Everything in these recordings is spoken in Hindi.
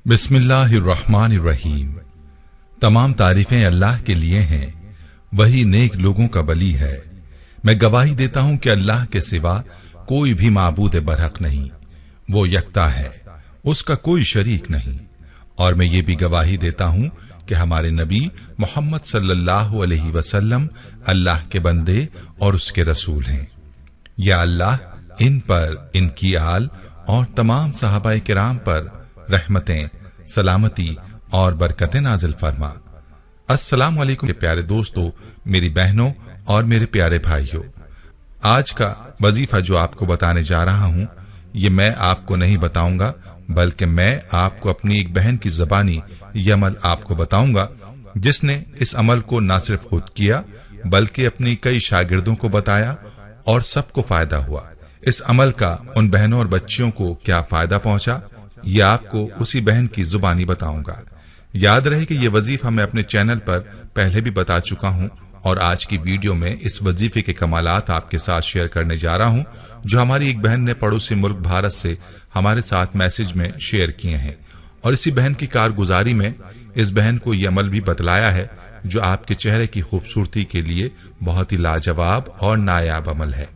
बिस्मिल्लाहिर्रहमानिर्रहीम। तमाम तारीफें अल्लाह के लिए हैं, वही नेक लोगों का वली है। मैं गवाही देता हूं कि अल्लाह के सिवा कोई भी माबूद बरहक नहीं, वो यकता है, उसका कोई शरीक नहीं। और मैं ये भी गवाही देता हूं कि हमारे नबी मोहम्मद सल्लल्लाहु अलैहि वसल्लम अल्लाह के बंदे और उसके रसूल हैं। या अल्लाह इन पर, इनकी आल और तमाम सहाबाए किराम पर रहमतें, सलामती और बरकतें नाजिल फरमा। अस्सलाम वालेकुम के प्यारे दोस्तों, मेरी बहनों और मेरे प्यारे भाइयों, आज का वजीफा जो आपको बताने जा रहा हूं, ये मैं आपको नहीं बताऊंगा, बल्कि मैं आपको अपनी एक बहन की ज़बानी ये अमल आपको बताऊंगा, जिसने इस अमल को न सिर्फ खुद किया बल्कि अपनी कई शागिर्दों को बताया और सबको फायदा हुआ। इस अमल का उन बहनों और बच्चियों को क्या फायदा पहुंचा, ये आपको उसी बहन की जुबानी बताऊंगा। याद रहे कि ये वजीफा मैं अपने चैनल पर पहले भी बता चुका हूं और आज की वीडियो में इस वजीफे के कमालात आपके साथ शेयर करने जा रहा हूं, जो हमारी एक बहन ने पड़ोसी मुल्क भारत से हमारे साथ मैसेज में शेयर किए हैं। और इसी बहन की कारगुजारी में इस बहन को यह अमल भी बतलाया है, जो आपके चेहरे की खूबसूरती के लिए बहुत ही लाजवाब और नायाब अमल है।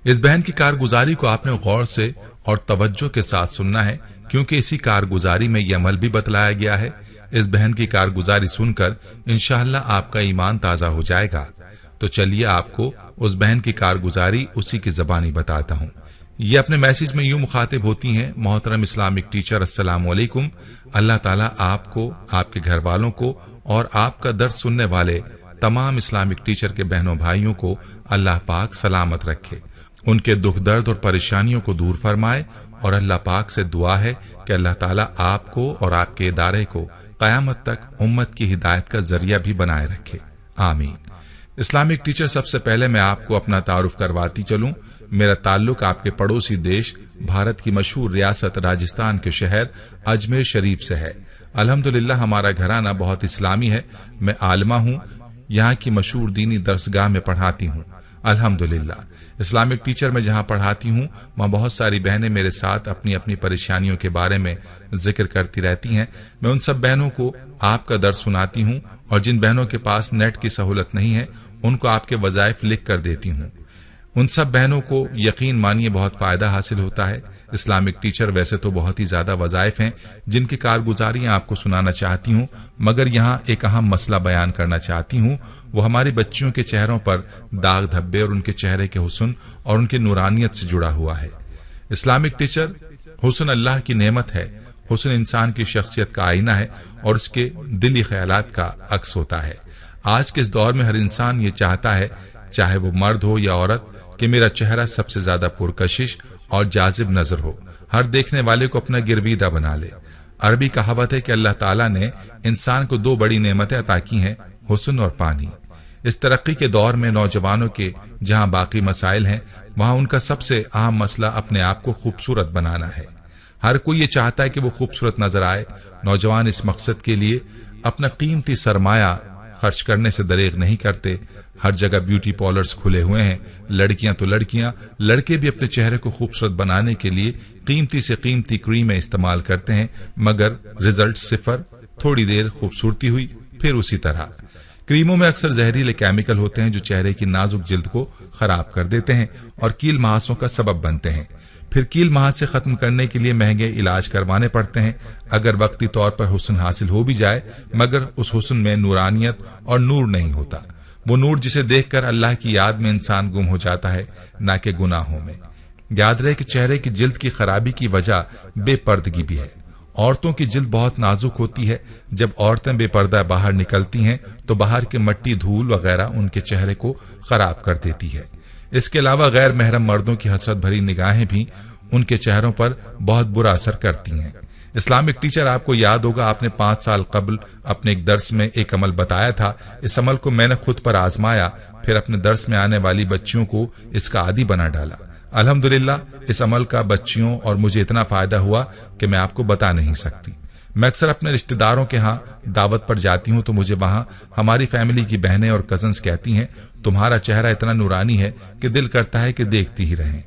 इस बहन की कारगुजारी को आपने गौर से और तवज्जो के साथ सुनना है, क्योंकि इसी कारगुजारी में यह अमल भी बतलाया गया है। इस बहन की कारगुजारी सुनकर इंशाअल्लाह आपका ईमान ताजा हो जाएगा। तो चलिए आपको उस बहन की कारगुजारी उसी की ज़बानी बताता हूँ। ये अपने मैसेज में यूं मुखातिब होती हैं, मोहतरम इस्लामिक टीचर, अस्सलाम वालेकुम। अल्लाह ताला आपको, आपके घर वालों को और आपका दर्द सुनने वाले तमाम इस्लामिक टीचर के बहनों भाइयों को अल्लाह पाक सलामत रखे, उनके दुख दर्द और परेशानियों को दूर फरमाए। और अल्लाह पाक से दुआ है कि अल्लाह ताला आपको और आपके इदारे को कयामत तक उम्मत की हिदायत का जरिया भी बनाए रखे, आमीन। इस्लामिक टीचर, सबसे पहले मैं आपको अपना तारुफ करवाती चलूं। मेरा ताल्लुक आपके पड़ोसी देश भारत की मशहूर रियासत राजस्थान के शहर अजमेर शरीफ से है। अल्हम्दुलिल्लाह हमारा घराना बहुत इस्लामी है। मैं आलिमा हूँ, यहाँ की मशहूर दीनी दरसगाह में पढ़ाती हूँ। अल्हम्दुलिल्लाह इस्लामिक टीचर में जहाँ पढ़ाती हूँ, वहाँ बहुत सारी बहनें मेरे साथ अपनी अपनी परेशानियों के बारे में जिक्र करती रहती हैं। मैं उन सब बहनों को आपका दर्द सुनाती हूँ, और जिन बहनों के पास नेट की सहूलत नहीं है, उनको आपके वज़ाइफ लिख कर देती हूँ। उन सब बहनों को यकीन मानिए बहुत फायदा हासिल होता है। इस्लामिक टीचर वैसे तो बहुत ही ज्यादा वज़ाइफ हैं जिनकी कारगुजारियां आपको सुनाना चाहती हूँ, मगर यहाँ एक अहम मसला बयान करना चाहती हूँ। वो हमारी बच्चियों के चेहरों पर दाग धब्बे और उनके चेहरे के हुस्न और उनकी नूरानियत से जुड़ा हुआ है। इस्लामिक टीचर, हुस्न अल्लाह की नेमत है। हुस्न इंसान की शख्सियत का आईना है और उसके दिली ख्यालात का अक्स होता है। आज के इस दौर में हर इंसान ये चाहता है, चाहे वो मर्द हो या औरत, कि मेरा चेहरा सबसे ज्यादा पुरकशिश और जाजिब नजर हो, हर देखने वाले को अपना गिरवीदा बना ले। अरबी कहावत है कि अल्लाह ताला ने इंसान को दो बड़ी नेमतें अता की हैं, हुस्न और पानी। इस तरक्की के दौर में नौजवानों के जहां बाकी मसाइल हैं, वहां उनका सबसे अहम मसला अपने आप को खूबसूरत बनाना है। हर कोई ये चाहता है कि वो खूबसूरत नजर आए। नौजवान इस मकसद के लिए अपना कीमती सरमाया खर्च करने से दरेग नहीं करते। हर जगह ब्यूटी पार्लर्स खुले हुए हैं। लड़कियां तो लड़कियां, लड़के भी अपने चेहरे को खूबसूरत बनाने के लिए कीमती से कीमती क्रीमें इस्तेमाल करते हैं, मगर रिजल्ट सिफर। थोड़ी देर खूबसूरती हुई, फिर उसी तरह। क्रीमों में अक्सर जहरीले केमिकल होते हैं जो चेहरे की नाजुक जिल्द को खराब कर देते हैं और कील महासों का सबब बनते हैं। फिर कील महास से खत्म करने के लिए महंगे इलाज करवाने पड़ते हैं। अगर वक्ती तौर पर हुस्न हासिल हो भी जाए, मगर उस हुस्न में नूरानियत और नूर नहीं होता। वो नूर जिसे देखकर अल्लाह की याद में इंसान गुम हो जाता है, ना कि गुनाहों में। याद रहे कि चेहरे की जिल्द की खराबी की वजह बेपर्दगी भी है। औरतों की जिल्द बहुत नाजुक होती है। जब औरतें बेपर्दा बाहर निकलती हैं तो बाहर के मिट्टी, धूल वगैरह उनके चेहरे को खराब कर देती है। इसके अलावा गैर महरम मर्दों की हसरत भरी निगाहें भी उनके चेहरों पर बहुत बुरा असर करती हैं। इस्लामिक टीचर, आपको याद होगा आपने 5 साल कबल अपने एक दर्स में एक अमल बताया था। इस अमल को मैंने खुद पर आजमाया, फिर अपने दर्स में आने वाली बच्चियों को इसका आदी बना डाला। अल्हम्दुलिल्लाह इस अमल का बच्चियों और मुझे इतना फायदा हुआ कि मैं आपको बता नहीं सकती। मैं अक्सर अपने रिश्तेदारों के यहाँ दावत पर जाती हूँ तो मुझे वहाँ हमारी फैमिली की बहनें और कजन्स कहती हैं, तुम्हारा चेहरा इतना नूरानी है कि दिल करता है कि देखती ही रहें।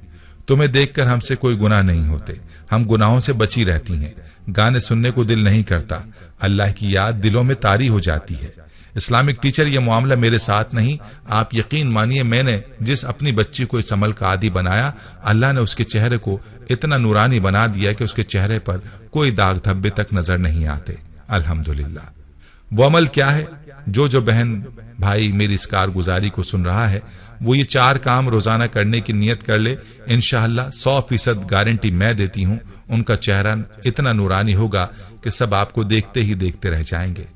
तुम्हें देखकर हमसे कोई गुनाह नहीं होते, हम गुनाहों से बची रहती हैं। गाने सुनने को दिल नहीं करता, अल्लाह की याद दिलों में तारी हो जाती है। इस्लामिक टीचर, यह मामला मेरे साथ नहीं, आप यकीन मानिए मैंने जिस अपनी बच्ची को इस अमल का आदी बनाया, अल्लाह ने उसके चेहरे को इतना नूरानी बना दिया कि उसके चेहरे पर कोई दाग धब्बे तक नजर नहीं आते। अल्हम्दुलिल्लाह। वो अमल क्या है? जो बहन भाई मेरी इस कारगुजारी को सुन रहा है, वो ये 4 काम रोजाना करने की नियत कर ले। इंशाअल्लाह 100% गारंटी मैं देती हूं, उनका चेहरा इतना नूरानी होगा कि सब आपको देखते ही देखते रह जाएंगे।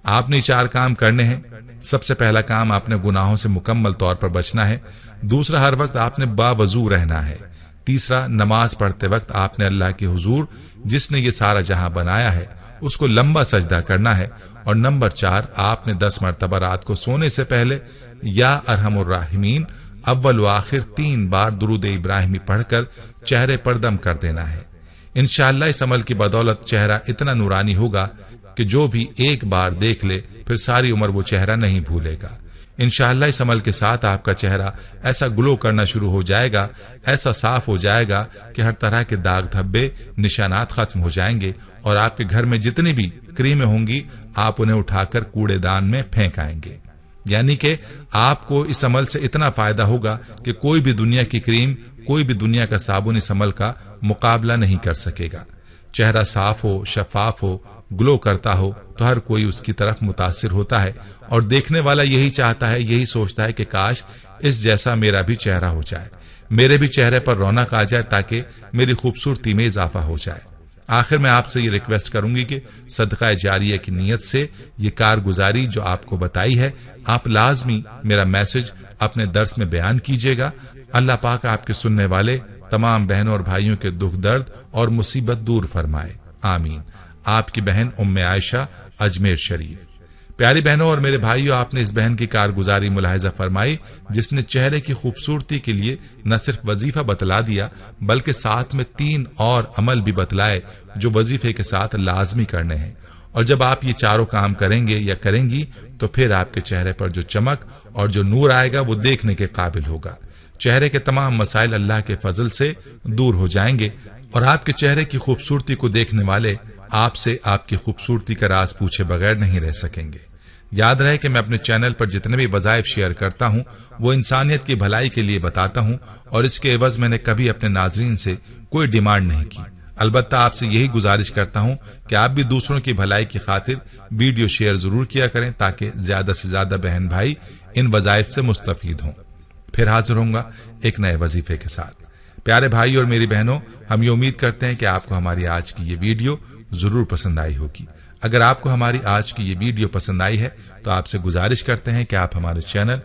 आपने 4 काम करने हैं। सबसे पहला काम, आपने गुनाहों से मुकम्मल तौर पर बचना है। दूसरा, हर वक्त आपने बावजू रहना है। तीसरा, नमाज पढ़ते वक्त आपने अल्लाह के हुजूर जिसने ये सारा जहां बनाया है उसको लंबा सजदा करना है। और नंबर 4, आपने 10 मरतबा रात को सोने से पहले या अरहमुर राहिमीन अव्वल व आखिर 3 बार दुरूद इब्राहिमी पढ़कर चेहरे पर दम कर देना है। इंशाअल्लाह इस अमल की बदौलत चेहरा इतना नूरानी होगा कि जो भी एक बार देख ले फिर सारी उम्र वो चेहरा नहीं भूलेगा। इंशाअल्लाह इस अमल के साथ आपका चेहरा ऐसा ग्लो करना शुरू हो जाएगा, ऐसा साफ हो जाएगा कि हर तरह के दाग धब्बे निशानात खत्म हो जाएंगे और आपके घर में जितनी भी क्रीमें होंगी आप उन्हें उठाकर कूड़ेदान में फेंक आएंगे। यानी कि आपको इस अमल से इतना फायदा होगा कि कोई भी दुनिया की क्रीम, कोई भी दुनिया का साबुन इस अमल का मुकाबला नहीं कर सकेगा। चेहरा साफ हो, शफाफ हो, ग्लो करता हो तो हर कोई उसकी तरफ मुतासिर होता है और देखने वाला यही चाहता है, यही सोचता है कि काश इस जैसा मेरा भी चेहरा हो जाए, मेरे भी चेहरे पर रौनक आ जाए ताकि मेरी खूबसूरती में इजाफा हो जाए। आखिर में आपसे ये रिक्वेस्ट करूंगी कि सदका जारिया की नीयत से ये कारगुजारी जो आपको बताई है, आप लाजमी मेरा मैसेज अपने दर्स में बयान कीजिएगा। अल्लाह पाक आपके सुनने वाले तमाम बहनों और भाइयों के दुख दर्द और मुसीबत दूर फरमाए, आमीन। आपकी बहन उम्मे आयशा, अजमेर शरीफ। प्यारी बहनों और मेरे भाइयों, आपने इस बहन की कारगुजारी मुलाहिजा फरमाई जिसने चेहरे की खूबसूरती के लिए न सिर्फ वजीफा बतला दिया बल्कि साथ में 3 और अमल भी बतलाए जो वजीफे के साथ लाजमी करने हैं। और जब आप ये चारों काम करेंगे या करेंगी तो फिर आपके चेहरे पर जो चमक और जो नूर आएगा वो देखने के काबिल होगा। चेहरे के तमाम मसाइल अल्लाह के फजल से दूर हो जाएंगे और आपके चेहरे की खूबसूरती को देखने वाले आपसे आपकी खूबसूरती का राज पूछे बगैर नहीं रह सकेंगे। याद रहे कि मैं अपने चैनल पर जितने भी वज़ाइफ शेयर करता हूं वो इंसानियत की भलाई के लिए बताता हूं और इसके एवज मैंने कभी अपने नाज़रीन से कोई डिमांड नहीं की। अलबत्ता आपसे यही गुजारिश करता हूं कि आप भी दूसरों की भलाई की खातिर वीडियो शेयर जरूर किया करें ताकि ज्यादा से ज्यादा बहन भाई इन वज़ाइफ से मुस्तफीद हों। फिर हाजिर होऊंगा एक नए वजीफे के साथ। प्यारे भाई और मेरी बहनों, हम ये उम्मीद करते हैं कि आपको हमारी आज की ये वीडियो जरूर पसंद आई होगी। अगर आपको हमारी आज की ये वीडियो पसंद आई है तो आपसे गुजारिश करते हैं कि आप हमारे चैनल